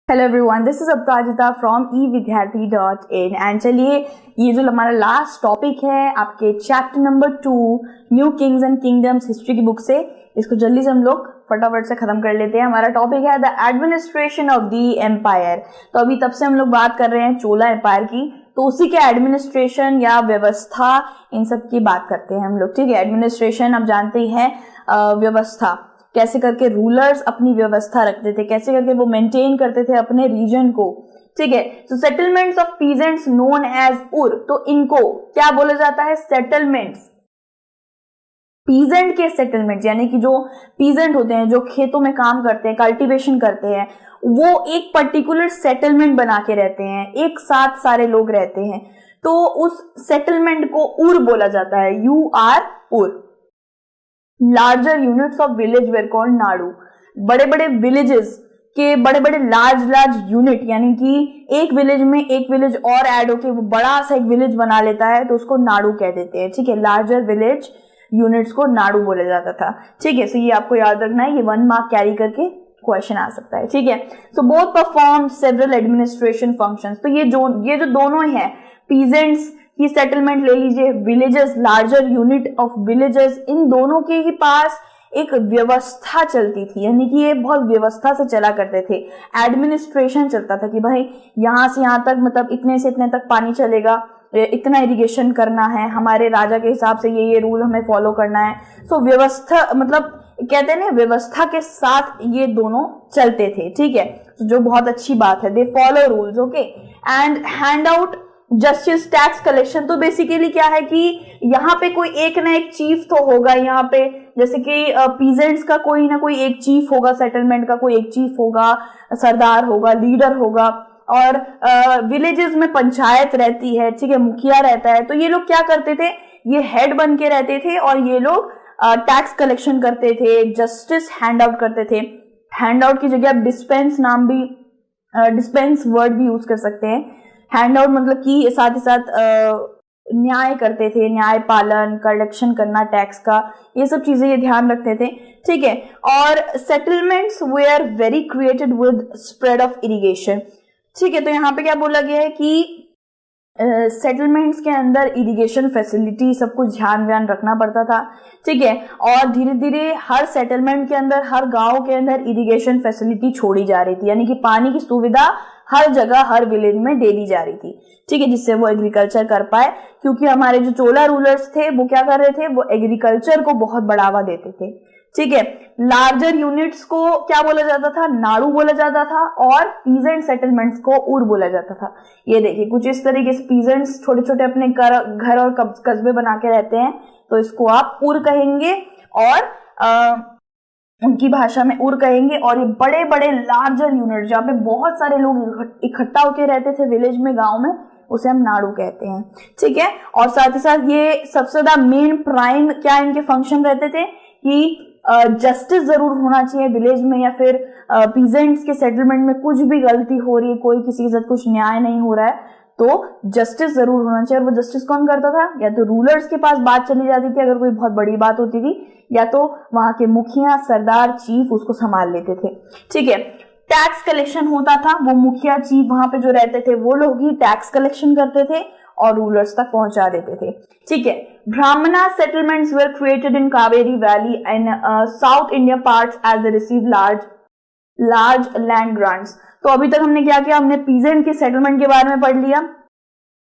Hello everyone, this is Aparajita from evidyarthi.in and चलिए ये जो हमारा लास्ट टॉपिक है आपके chapter number 2 new Kings and kingdoms history की बुक से, इसको जल्दी से हम लोग फटाफट से खत्म कर लेते हैं। हमारा टॉपिक है the administration of the empire. तो अभी तब से हम लोग बात कर रहे हैं चोला एम्पायर की, तो उसी के एडमिनिस्ट्रेशन या व्यवस्था इन सब की बात करते हैं हम लोग। ठीक है, एडमिनिस्ट्रेशन आप जानते ही हैं, व्यवस्था कैसे करके रूलर्स अपनी व्यवस्था रखते थे, कैसे करके वो मेंटेन करते थे अपने रीजन को। ठीक है, तो settlements of peasants known as ur, तो इनको क्या बोला जाता है? सेटलमेंट्स। पीजेंट के सेटलमेंट यानी कि जो पीजेंट होते हैं, जो खेतों में काम करते हैं, कल्टीवेशन करते हैं, वो एक पर्टिकुलर सेटलमेंट बना के रहते हैं, एक साथ सारे लोग रहते हैं, तो उस सेटलमेंट को उर बोला जाता है, UR उर। Larger units of village where called Nadu. बड़े बड़े विलेजेस के बड़े बड़े लार्ज यूनिट, यानी कि एक विलेज में एक विलेज और ऐड होके वो बड़ा सा एक विलेज बना लेता है, तो उसको नाडू कह देते हैं। ठीक है, लार्जर विलेज यूनिट्स को नाडू बोला जाता था। ठीक है, सो ये आपको याद रखना है, ये 1 मार्क कैरी करके क्वेश्चन आ सकता है। ठीक है, so both perform several administration functions. तो ये जो दोनों ही है, पीजेंट्स की सेटलमेंट ले लीजिए, villages, larger unit of villages, इन दोनों के ही पास एक व्यवस्था चलती थी, यानी कि ये बहुत व्यवस्था से चला करते थे। एडमिनिस्ट्रेशन चलता था कि भाई यहाँ से यहाँ तक, मतलब इतने से इतने तक पानी चलेगा, इतना इरिगेशन करना है, हमारे राजा के हिसाब से ये रूल हमें फॉलो करना है। सो व्यवस्था, मतलब कहते हैं ना, व्यवस्था के साथ ये दोनों चलते थे। ठीक है, जो बहुत अच्छी बात है, they follow rules. Okay, and hand out justice, tax collection. तो बेसिकली क्या है कि यहाँ पे कोई एक ना एक चीफ तो होगा यहाँ पे, जैसे कि पीजेंट्स का कोई ना कोई एक चीफ होगा, सेटलमेंट का कोई एक चीफ होगा, सरदार होगा, लीडर होगा, और विलेजेस में पंचायत रहती है। ठीक है, मुखिया रहता है। तो ये लोग क्या करते थे, ये हेड बन के रहते थे और ये लोग टैक्स कलेक्शन करते थे, जस्टिस हैंड आउट करते थे। हैंड आउट की जगह आप डिस्पेंस नाम भी, डिस्पेंस वर्ड भी यूज कर सकते हैं। हैंड आउट मतलब कि साथ ही साथ न्याय करते थे, न्याय पालन, कलेक्शन करना टैक्स का, ये सब चीजें ये ध्यान रखते थे। ठीक है, और settlements were very created with spread of irrigation. ठीक है, तो यहाँ पे क्या बोला गया है कि सेटलमेंट्स के अंदर इरिगेशन फैसिलिटी सब कुछ ध्यान रखना पड़ता था। ठीक है, और धीरे धीरे हर सेटलमेंट के अंदर, हर गांव के अंदर इरिगेशन फैसिलिटी छोड़ी जा रही थी, यानी कि पानी की सुविधा हर जगह, हर विलेज में दे दी जा रही थी। ठीक है, जिससे वो एग्रीकल्चर कर पाए, क्योंकि हमारे जो चोला रूलर्स थे वो क्या कर रहे थे, वो एग्रीकल्चर को बहुत बढ़ावा देते थे। ठीक है, लार्जर यूनिट्स को क्या बोला जाता था? नाडू बोला जाता था, और पीजेंट सेटलमेंट्स को उर बोला जाता था। ये देखिए, कुछ इस तरीके से पीजेंट्स छोटे छोटे अपने घर और कस्बे बना के रहते हैं, तो इसको आप उर कहेंगे, और उनकी भाषा में उर कहेंगे। और ये बड़े बड़े लार्जर यूनिट जहाँ पे बहुत सारे लोग इकट्ठा होकर रहते थे विलेज में, गांव में, उसे हम नाडू कहते हैं। ठीक है, और साथ ही साथ ये सबसे ज्यादा मेन प्राइम क्या इनके फंक्शन रहते थे कि जस्टिस जरूर होना चाहिए विलेज में, या फिर पीजेंट्स के सेटलमेंट में कुछ भी गलती हो रही है, कोई किसी के साथ कुछ न्याय नहीं हो रहा है, तो जस्टिस जरूर होना चाहिए। और वो जस्टिस कौन करता था? या तो रूलर्स के पास बात चली जाती थी अगर कोई बहुत बड़ी बात होती थी, या तो वहां के मुखिया, सरदार, चीफ उसको संभाल लेते थे। ठीक है, टैक्स कलेक्शन होता था, वो मुखिया, चीफ वहां पे जो रहते थे वो लोग ही टैक्स कलेक्शन करते थे और रूलर्स तक पहुंचा देते थे। ठीक है, Brahmana settlements were created in Kaveri valley and south India parts as they receive large land grants. तो अभी तक हमने क्या किया, हमने पीजेंट के सेटलमेंट के बारे में पढ़ लिया,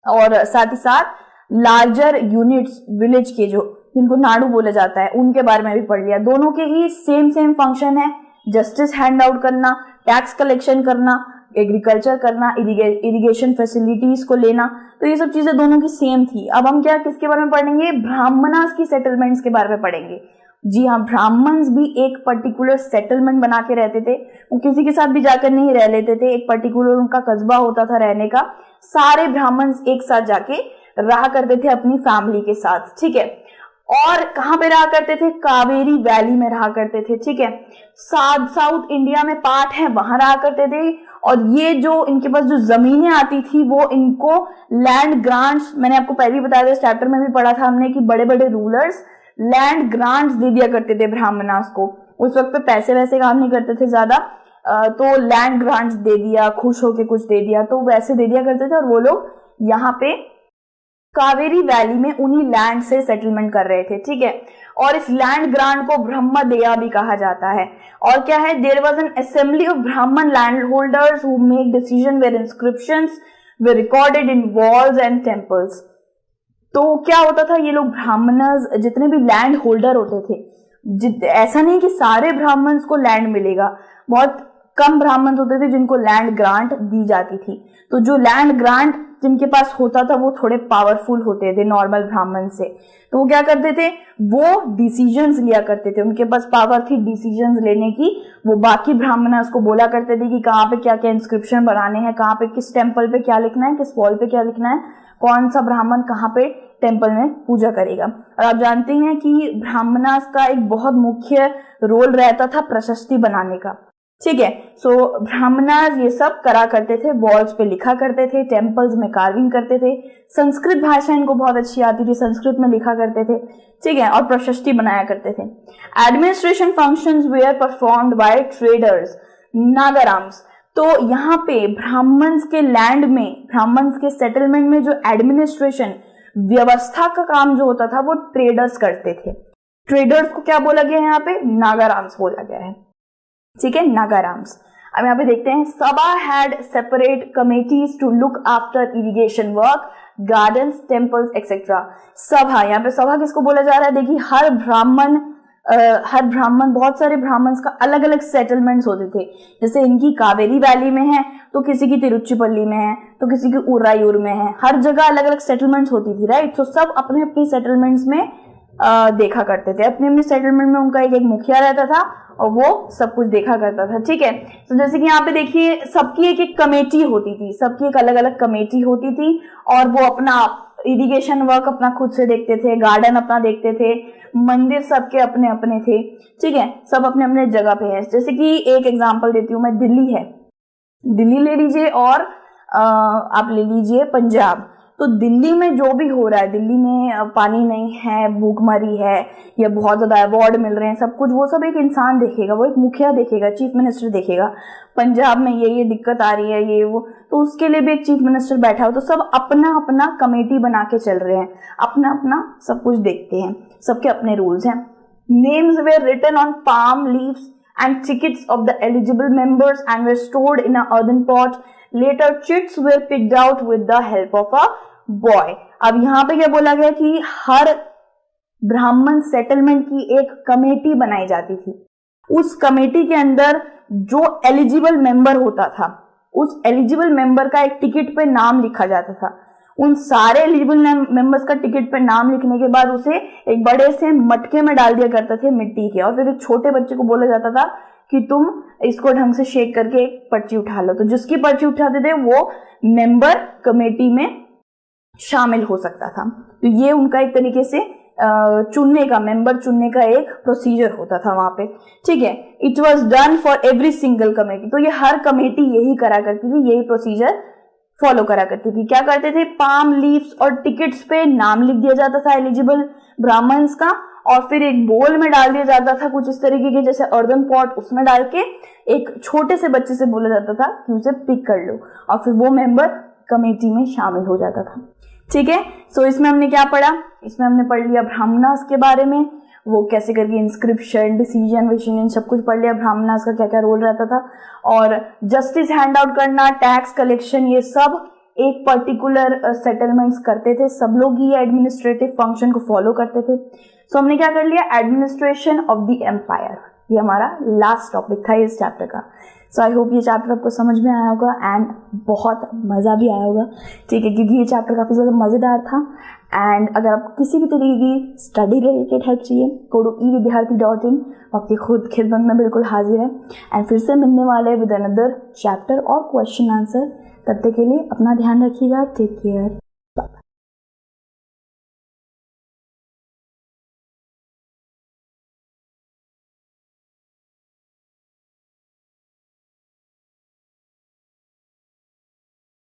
और साथ ही साथ लार्जर यूनिट्स विलेज के जो, जिनको नाडू बोला जाता है, उनके बारे में भी पढ़ लिया। दोनों के ही सेम फंक्शन है, जस्टिस हैंड आउट करना, टैक्स कलेक्शन करना, एग्रीकल्चर करना, इरिगेशन फैसिलिटीज को लेना। तो ये सब चीजें दोनों की सेम थी। अब हम क्या किसके बारे में पढ़ेंगे? ब्राह्मणास की सेटलमेंट्स के बारे में पढ़ेंगे। जी हाँ, ब्राह्मण्स भी एक पर्टिकुलर सेटलमेंट बना के रहते थे, वो किसी के साथ भी जाकर नहीं रह लेते थे, एक पर्टिकुलर उनका कस्बा होता था रहने का, सारे ब्राह्मण्स एक साथ जाके रहा करते थे अपनी फैमिली के साथ। ठीक है, और कहां पे रहा करते थे? कावेरी वैली में रहा करते थे। ठीक है, साउथ इंडिया में पार्ट है, वहां रहा करते थे। और ये जो इनके पास जो जमीनें आती थी वो इनको लैंड ग्रांट्स, मैंने आपको पहले ही बताया था, इस चैप्टर में भी पढ़ा था हमने कि बड़े बड़े रूलर्स लैंड ग्रांट्स दे दिया करते थे ब्राह्मणास को। उस वक्त पे पैसे वैसे काम नहीं करते थे ज्यादा, तो लैंड ग्रांट्स दे दिया, खुश होके कुछ दे दिया, तो वैसे दे दिया करते थे। और वो लोग यहाँ पे कावेरी वैली में उन्हीं लैंड से सेटलमेंट कर रहे थे, ठीक है। और इस लैंड ग्रांट को ब्रह्मदेया भी कहा जाता है। और क्या है, there was an assembly of Brahmin land holders who make decision where inscriptions were recorded in walls and temples. तो क्या होता था, ये लोग ब्राह्मणस जितने भी लैंड होल्डर होते थे, ऐसा नहीं कि सारे ब्राह्मण्स को लैंड मिलेगा, बहुत कम ब्राह्मण होते थे जिनको लैंड ग्रांट दी जाती थी। तो जो लैंड ग्रांट जिनके पास होता था वो थोड़े पावरफुल होते थे नॉर्मल ब्राह्मण से। तो वो क्या करते थे, वो डिसीजंस लिया करते थे, उनके पास पावर थी डिसीजंस लेने की। वो बाकी ब्राह्मण को बोला करते थे कि कहाँ पे क्या क्या इंस्क्रिप्शन बनाने हैं, कहाँ पे किस टेम्पल पे क्या लिखना है, किस वॉल पे क्या लिखना है, कौन सा ब्राह्मण कहाँ पे टेम्पल में पूजा करेगा। और आप जानते हैं कि ब्राह्मणास का एक बहुत मुख्य रोल रहता था प्रशस्ति बनाने का, ठीक है। सो ब्राह्मणास ये सब करा करते थे, वॉल्स पे लिखा करते थे, टेम्पल्स में कार्विंग करते थे। संस्कृत भाषा इनको बहुत अच्छी आती थी, संस्कृत में लिखा करते थे, ठीक है, और प्रशस्ति बनाया करते थे। Administration functions were performed by traders Nagarams. तो यहाँ पे ब्राह्मण्स के लैंड में, ब्राह्मण्स के सेटलमेंट में जो एडमिनिस्ट्रेशन व्यवस्था का काम जो होता था वो ट्रेडर्स करते थे। ट्रेडर्स को क्या बोला गया है यहाँ पे, नागाराम्स बोला गया है, ठीक है, नागाराम्स। अब यहाँ पे देखते हैं, sabha had separate committees to look after irrigation work, gardens, temples etcetera. Sabha, यहाँ पे सभा किसको बोला जा रहा है, देखिए हर ब्राह्मण, बहुत सारे ब्राह्मण्स का अलग अलग सेटलमेंट्स होते थे। जैसे इनकी कावेरी वैली में है, तो किसी की तिरुचिपल्ली में है, तो किसी की उरायूर में है, हर जगह अलग अलग सेटलमेंट्स होती थी, राइट। तो सब अपने अपनी सेटलमेंट्स में देखा करते थे, अपने अपने सेटलमेंट में उनका एक एक मुखिया रहता था और वो सब कुछ देखा करता था, ठीक है। तो जैसे कि यहाँ पे देखिए सबकी एक एक कमेटी होती थी, सबकी एक अलग अलग कमेटी होती थी, और वो अपना इरिगेशन वर्क अपना खुद से देखते थे, गार्डन अपना देखते थे, मंदिर सबके अपने अपने थे, ठीक है, सब अपने अपने जगह पे है। जैसे कि एक एग्जांपल देती हूँ मैं, दिल्ली है, दिल्ली ले लीजिए और आप ले लीजिए पंजाब। तो दिल्ली में जो भी हो रहा है, दिल्ली में पानी नहीं है, भूखमरी है, या बहुत ज्यादा अवार्ड मिल रहे हैं, सब कुछ वो सब एक इंसान देखेगा, वो एक मुखिया देखेगा, चीफ मिनिस्टर देखेगा। पंजाब में ये दिक्कत आ रही है, ये वो, तो उसके लिए भी एक चीफ मिनिस्टर बैठा हो। तो सब अपना अपना कमेटी बना के चल रहे हैं, अपना अपना सब कुछ देखते हैं, सबके अपने रूल्स हैं। Names were written on palm leaves and tickets of the eligible members and were stored in a earthen pot. Later chits were picked out with the help of a boy. अब यहाँ पे क्या बोला गया कि हर ब्राह्मण settlement की एक कमेटी बनाई जाती थी। उस कमेटी के अंदर जो एलिजिबल मेंबर होता था, उस एलिजिबल मेंबर का एक टिकट पे नाम लिखा जाता था। उन सारे एलिजिबल मेंबर्स का टिकट पे नाम लिखने के बाद उसे एक बड़े से मटके में डाल दिया करते थे मिट्टी के, और फिर एक छोटे बच्चे को बोला जाता था कि तुम इसको ढंग से शेक करके एक पर्ची उठा लो। तो जिसकी पर्ची उठाते थे वो मेंबर कमेटी में शामिल हो सकता था। तो ये उनका एक तरीके से चुनने का, मेंबर चुनने का एक प्रोसीजर होता था वहां पे, ठीक है। It was done for every single committee. तो ये हर कमेटी यही करा करती थी, यही प्रोसीजर फॉलो करा करती थी। क्या करते थे, पाम लीव्स और टिकट्स पे नाम लिख दिया जाता था एलिजिबल ब्राह्मण्स का, और फिर एक बोल में डाल दिया जाता था कुछ इस तरीके के, जैसे अर्दन पॉट, उसमें डाल के एक छोटे से बच्चे से बोला जाता था कि उसे पिक कर लो, और फिर वो मेंबर कमेटी में शामिल हो जाता था, ठीक है। सो इसमें हमने क्या पढ़ा, इसमें हमने पढ़ लिया ब्राह्मणास के बारे में, वो कैसे करके इंस्क्रिप्शन, डिसीजन विजन सब कुछ पढ़ लिया, ब्राह्मणास का क्या क्या रोल रहता था, और जस्टिस हैंड आउट करना, टैक्स कलेक्शन, ये सब एक पर्टिकुलर सेटलमेंट्स करते थे। सब लोग ये एडमिनिस्ट्रेटिव फंक्शन को फॉलो करते थे। सो हमने क्या कर लिया, एडमिनिस्ट्रेशन ऑफ द एम्पायर, ये हमारा लास्ट टॉपिक था इस चैप्टर का। सो आई होप ये चैप्टर आपको समझ में आया होगा एंड बहुत मज़ा भी आया होगा, ठीक है, क्योंकि ये चैप्टर काफ़ी ज़्यादा मज़ेदार था। एंड अगर आपको किसी भी तरीके की स्टडी रिलेटेड हेल्प चाहिए, go to evidyarthi.in, आपकी खुद खिदमत में बिल्कुल हाजिर है। एंड फिर से मिलने वाले विद अनदर चैप्टर और क्वेश्चन आंसर। तब तक के लिए अपना ध्यान रखिएगा, टेक केयर।